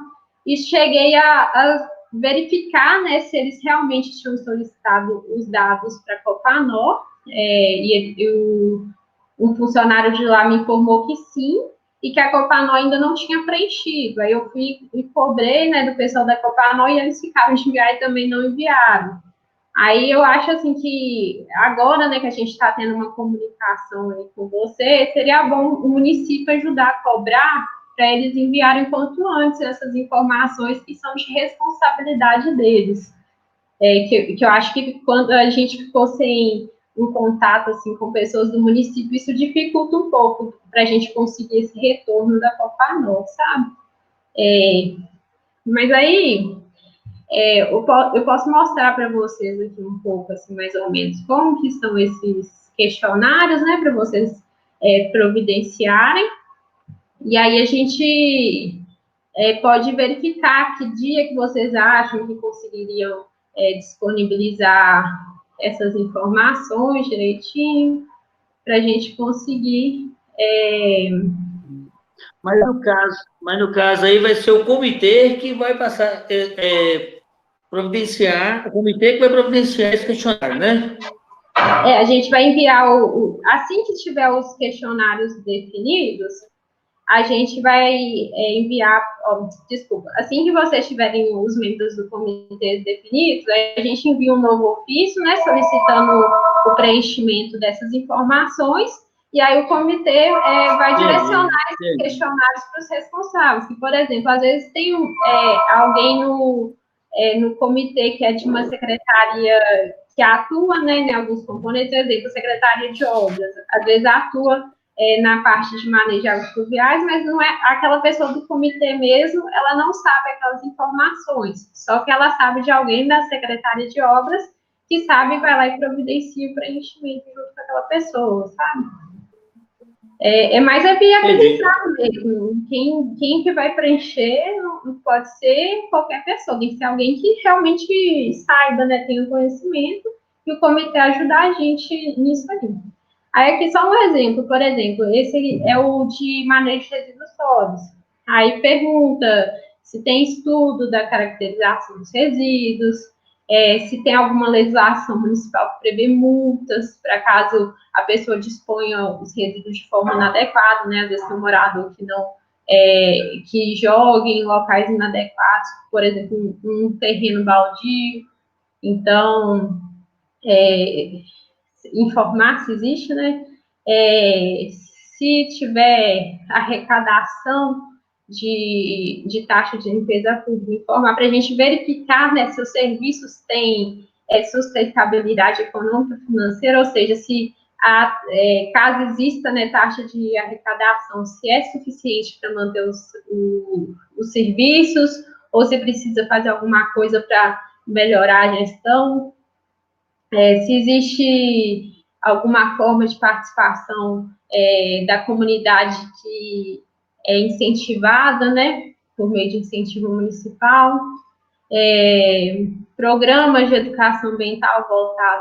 e cheguei a verificar, né, se eles realmente tinham solicitado os dados para a Copanor, um funcionário de lá me informou que sim, e que a Copanor ainda não tinha preenchido. Aí eu fui e cobrei, né, do pessoal da Copanor, e eles ficaram de enviar e também não enviaram. Aí eu acho, assim, que agora, né, que a gente está tendo uma comunicação aí com você, seria bom o município ajudar a cobrar para eles enviarem quanto antes essas informações que são de responsabilidade deles. Que eu acho que quando a gente ficou sem um contato, assim, com pessoas do município, isso dificulta um pouco para a gente conseguir esse retorno da Copanor, sabe? Mas aí, eu posso mostrar para vocês aqui um pouco, assim, mais ou menos, como que são esses questionários, né, para vocês providenciarem, e aí a gente pode verificar que dia que vocês acham que conseguiriam disponibilizar essas informações direitinho, para a gente conseguir. Mas no caso aí vai ser o comitê que vai passar, providenciar, o comitê que vai providenciar esse questionário, né? A gente vai enviar assim que tiver os questionários definidos, a gente vai enviar, assim que vocês tiverem os membros do comitê definidos, a gente envia um novo ofício, né, solicitando o preenchimento dessas informações, e aí o comitê vai direcionar esses questionários para os responsáveis. Que, por exemplo, às vezes tem alguém no comitê que é de uma secretaria que atua, né, em alguns componentes, por exemplo, a secretaria de obras, às vezes atua na parte de manejo de águas pluviais, mas não é aquela pessoa do comitê mesmo, ela não sabe aquelas informações, só que ela sabe de alguém da secretaria de obras que sabe e vai lá e providencia o preenchimento junto com aquela pessoa, sabe? É mais viabilizado mesmo. Quem que vai preencher não pode ser qualquer pessoa, tem que ser alguém que realmente saiba, né, tenha o conhecimento, e o comitê ajudar a gente nisso aí. Aí aqui só um exemplo, por exemplo, esse é o de manejo de resíduos sólidos. Aí pergunta se tem estudo da caracterização dos resíduos, se tem alguma legislação municipal que prevê multas para caso a pessoa disponha os resíduos de forma inadequada, né? Às vezes tem um morador que não que joga em locais inadequados, por exemplo, um terreno baldio. Então, informar se existe, né? Se tiver arrecadação de taxa de limpeza pública, informar para a gente verificar, né, se os serviços têm sustentabilidade econômica financeira, ou seja, se caso exista, né, taxa de arrecadação, se é suficiente para manter os serviços, ou se precisa fazer alguma coisa para melhorar a gestão, se existe alguma forma de participação da comunidade que é incentivada, né, por meio de incentivo municipal, programas de educação ambiental voltados